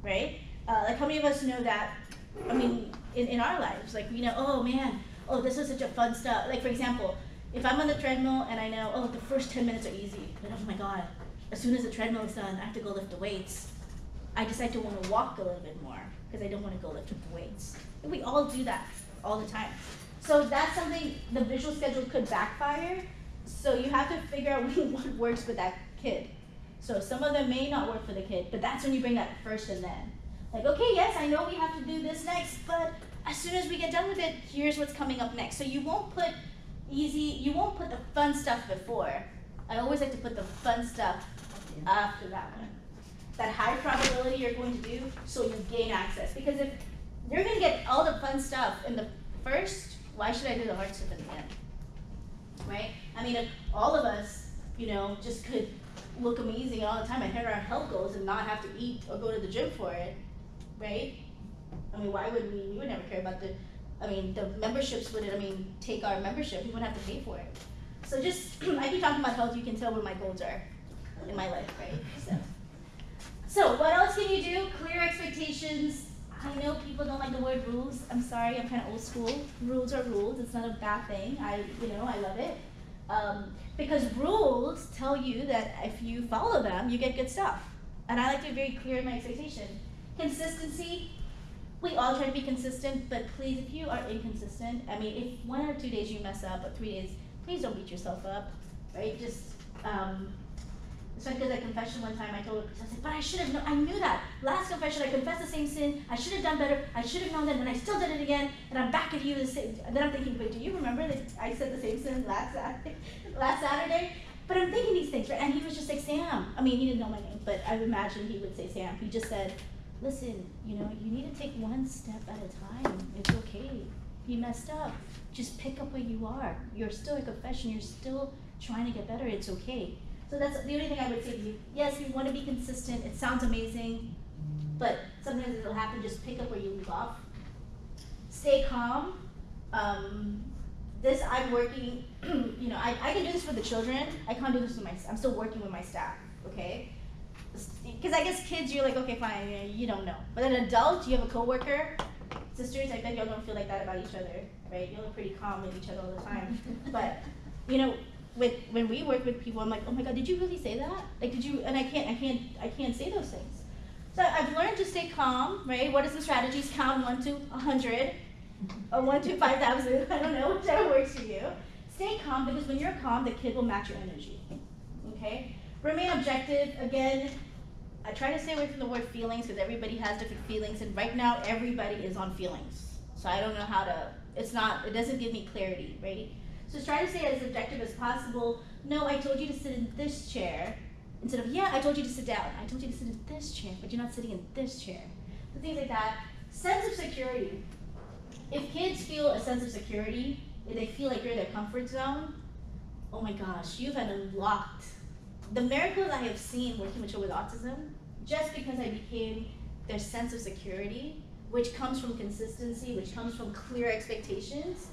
right? Like how many of us know that, in our lives, like we know, oh man, oh, this was such a fun stuff. Like for example, if I'm on the treadmill and I know, oh, the first 10 minutes are easy, but oh my God, as soon as the treadmill is done, I have to go lift the weights. I decide to want to walk a little bit more because I don't want to go lift the weights. And we all do that all the time. So that's something, the visual schedule could backfire. So you have to figure out what works for that kid. So some of them may not work for the kid, but that's when you bring that first and then. Like, okay, yes, I know we have to do this next, but as soon as we get done with it, here's what's coming up next. So you won't put the fun stuff before. I always like to put the fun stuff after that one. That high probability you're going to do so you gain access. Because if you're going to get all the fun stuff in the first, why should I do the hard stuff in the end? Right? I mean, if all of us, just could look amazing all the time and hit our health goals and not have to eat or go to the gym for it, right? I mean, why would we would never care about the memberships wouldn't, take our membership, we wouldn't have to pay for it. So just, I keep talking about health, you can tell where my goals are in my life, right? So what else can you do? Clear expectations. I know people don't like the word rules. I'm sorry, I'm kind of old school. Rules are rules, it's not a bad thing. I love it. Because rules tell you that if you follow them, you get good stuff. And I like to be very clear in my expectation. Consistency, we all try to be consistent, but please, if you are inconsistent, if 1 or 2 days you mess up, or 3 days, please don't beat yourself up, right? Just, it's funny because at confession one time I told her, I said, but I should have known, I knew that. Last confession, I confessed the same sin, I should have done better, I should have known that, and I still did it again, and I'm back at you the same. And then I'm thinking, wait, do you remember that I said the same sin last Saturday? But I'm thinking these things, right? And he was just like, Sam. He didn't know my name, but I imagine he would say Sam. He just said, listen, you need to take one step at a time. It's okay. You messed up. Just pick up where you are. You're still in confession. You're still trying to get better. It's okay. So that's the only thing I would say to you. Yes, you want to be consistent. It sounds amazing, but sometimes it'll happen. Just pick up where you leave off. Stay calm. This I'm working, I can do this for the children. I can't do this with I'm still working with my staff, okay? Because I guess kids, you're like, okay, fine, you don't know. But an adult, you have a coworker, sisters, I bet y'all don't feel like that about each other, right? Y'all are pretty calm with each other all the time. But, when we work with people, I'm like, oh my God, did you really say that? Like, did you? And I can't say those things. So I've learned to stay calm, right? What is the strategies? Count 1 to 100, or 1 to 5,000. I don't know, whichever works for you. Stay calm, because when you're calm, the kid will match your energy. Okay? Remain objective. Again, I try to stay away from the word feelings because everybody has different feelings, and right now everybody is on feelings. So I don't know how to. It doesn't give me clarity, right? So try to stay as objective as possible. No, I told you to sit in this chair. Instead of, yeah, I told you to sit down. I told you to sit in this chair, but you're not sitting in this chair. So things like that. Sense of security. If kids feel a sense of security, if they feel like you're in their comfort zone, oh my gosh, you've unlocked the miracles I have seen working with children with autism, just because I became their sense of security, which comes from consistency, which comes from clear expectations.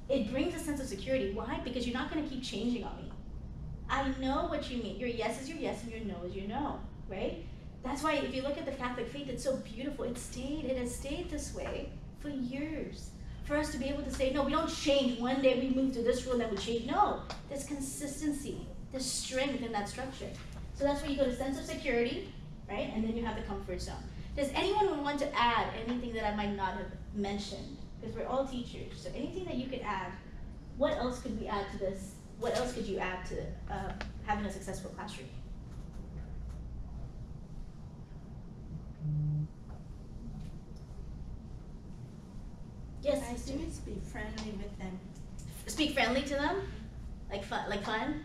It brings a sense of security. Why? Because you're not going to keep changing on me. I know what you mean. Your yes is your yes and your no is your no, right? That's why if you look at the Catholic faith, it's so beautiful. It has stayed this way for years. For us to be able to say, no, we don't change. One day we move to this rule, then we change. No, there's consistency, there's strength in that structure. So that's where you go to sense of security, right? And then you have the comfort zone. Does anyone want to add anything that I might not have mentioned? Because we're all teachers, so anything that you could add. What else could we add to this? What else could you add to having a successful classroom? Yes, I students be friendly with them. Speak friendly to them? Like fun?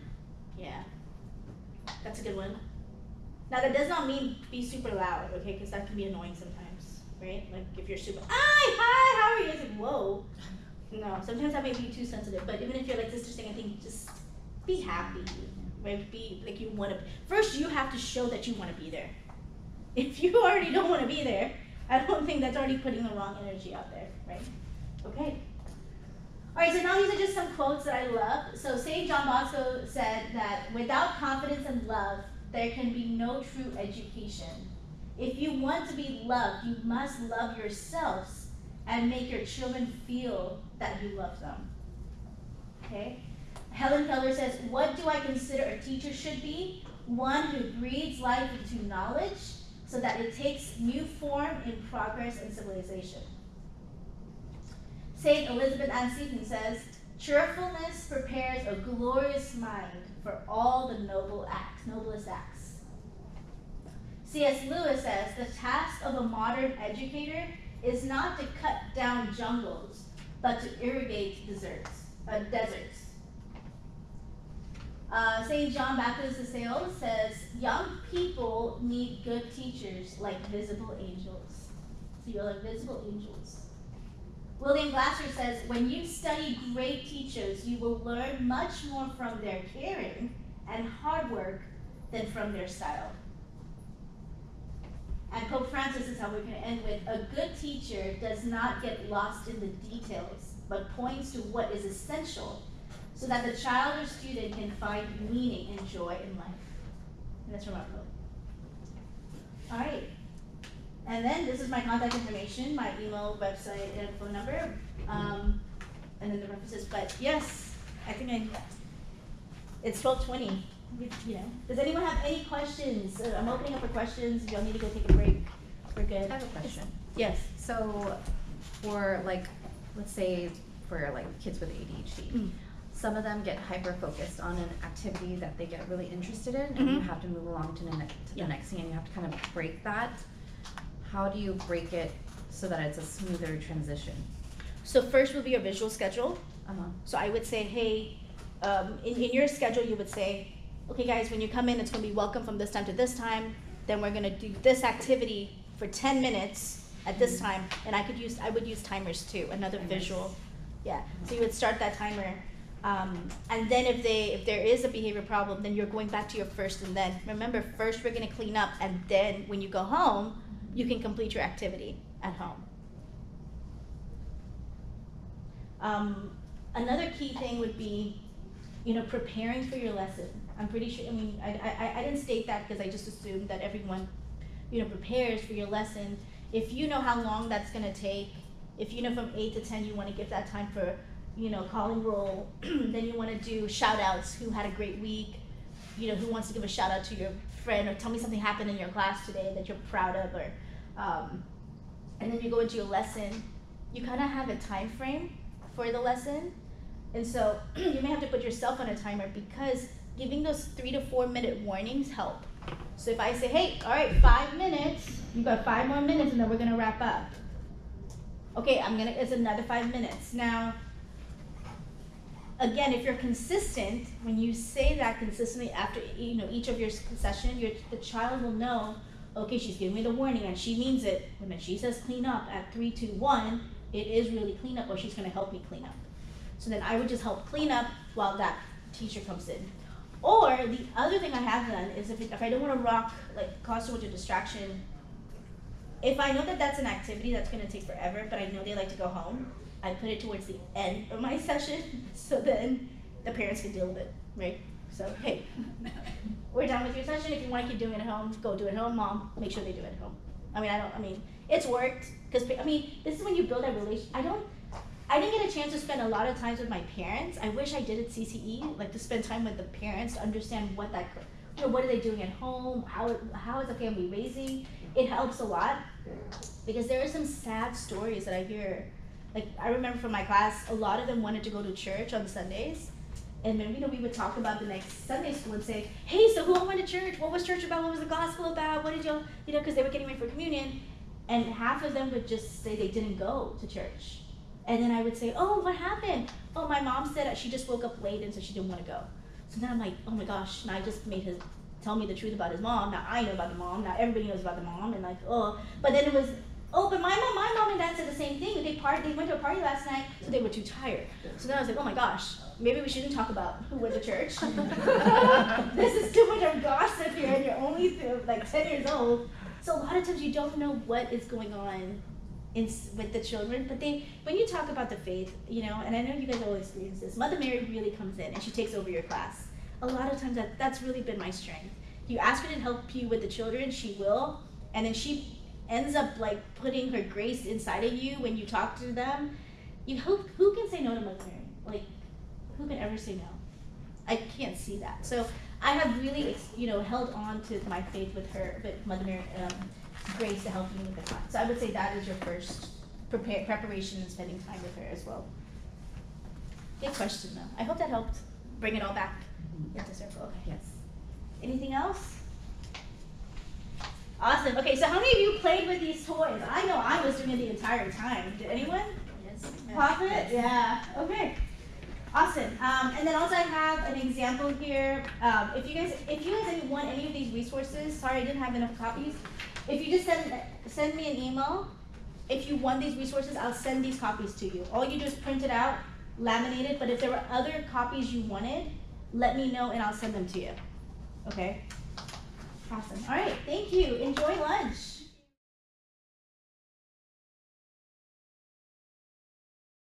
Yeah. That's a good one. Now that does not mean be super loud, okay? Because that can be annoying sometimes, right? Like if you're super, hi, how are you? It's like, whoa. No, sometimes that may be too sensitive, but even if you're like sister saying, I think just be happy, right? Be like you want to, first you have to show that you want to be there. If you already don't want to be there, I don't think that's already putting the wrong energy out there, right? Okay. All right, so now these are just some quotes that I love. So St. John Bosco said that without confidence and love, there can be no true education. If you want to be loved, you must love yourselves and make your children feel that you love them. Okay? Helen Keller says, what do I consider a teacher should be? One who breathes life into knowledge so that it takes new form in progress and civilization. St. Elizabeth Ann Seton says, cheerfulness prepares a glorious mind for all the noblest acts. C.S. Lewis says, the task of a modern educator is not to cut down jungles, but to irrigate deserts. St. John Baptist de Sales says, young people need good teachers like visible angels. So you're like visible angels. William Glasser says, when you study great teachers, you will learn much more from their caring and hard work than from their style. And Pope Francis is how we're going to end with, a good teacher does not get lost in the details, but points to what is essential so that the child or student can find meaning and joy in life. And that's from our Pope. All right. And then this is my contact information, my email, website, and phone number, and then the references. But yes, I think it's 12:20. You know, does anyone have any questions? I'm opening up for questions. If y'all need to go take a break, we're good. I have a question. Yes. So, for like, let's say for like kids with ADHD, some of them get hyper focused on an activity that they get really interested in, and you have to move along to the next thing, and you have to kind of break that. How do you break it so that it's a smoother transition? So first would be your visual schedule. Uh-huh. So I would say, hey, in your schedule, you would say, okay, guys, when you come in, it's going to be welcome from this time to this time. Then we're going to do this activity for 10 minutes at this time. And I would use timers too, another visual. Yeah. So you would start that timer. And then if there is a behavior problem, then you're going back to your first and then. Remember, first we're going to clean up, and then when you go home, you can complete your activity at home. Another key thing would be, preparing for your lesson. I'm pretty sure, I didn't state that because I just assumed that everyone, prepares for your lesson. If you know how long that's gonna take, if you know from 8 to 10 you wanna give that time for, calling roll, then you wanna do shout outs, who had a great week, who wants to give a shout out to your friend, or tell me something happened in your class today that you're proud of, or, and then you go into your lesson, you kinda have a time frame for the lesson. And so you may have to put yourself on a timer, because giving those 3 to 4 minute warnings help. So if I say, hey, all right, 5 minutes, you've got 5 more minutes and then we're gonna wrap up. Okay, it's another 5 minutes. Now, again, if you're consistent, when you say that consistently after each of your session, the child will know, okay, she's giving me the warning and she means it. When she says clean up at 3, 2, 1, it is really clean up, or she's gonna help me clean up. So then I would just help clean up while that teacher comes in. Or the other thing I have done is if I don't want to cause so much a distraction, if I know that that's an activity that's going to take forever, but I know they like to go home, I put it towards the end of my session, so then the parents can deal with it, right? So, hey, we're done with your session. If you want to keep doing it at home, go do it at home. Mom, make sure they do it at home. It's worked, because, this is when you build that relationship. I didn't get a chance to spend a lot of times with my parents. I wish I did at CCE, to spend time with the parents to understand what are they doing at home, how is the family raising. It helps a lot, because there are some sad stories that I hear. I remember from my class, a lot of them wanted to go to church on Sundays, and then we would talk about the next Sunday school and say, hey, so who all went to church? What was church about? What was the gospel about? What did y'all, because they were getting ready for communion, and half of them would just say they didn't go to church. And then I would say, oh, what happened? Oh, my mom said she just woke up late and so she didn't want to go. So then I'm like, oh my gosh, and I just made him tell me the truth about his mom. Now I know about the mom. Now everybody knows about the mom. And but then it was, but my mom and dad said the same thing. They went to a party last night, so they were too tired. So then I was like, oh my gosh, maybe we shouldn't talk about who went to church. This is too much of gossip here, and you're only 10 years old. So a lot of times you don't know what is going on with the children, but when you talk about the faith, and I know you guys all experience this, Mother Mary really comes in and she takes over your class. A lot of times that's really been my strength. You ask her to help you with the children, she will, and then she ends up putting her grace inside of you when you talk to them. Who can say no to Mother Mary? Who can ever say no? I can't see that. So I have really, held on to my faith with Mother Mary. Grace to help you with the class. So I would say that is your first preparation and spending time with her as well. Good question though. I hope that helped bring it all back into circle. Okay. Yes. Anything else? All Okay, so how many of you played with these toys? I know I was doing it the entire time. Did anyone? Yes. Pop it? Yeah. Okay. Awesome. And then also I have an example here. If you guys want any of these resources, sorry I didn't have enough copies. If you just send me an email, if you want these resources, I'll send these copies to you. All you do is print it out, laminate it, but if there were other copies you wanted, let me know and I'll send them to you. Okay? Awesome. All right, thank you. Enjoy lunch.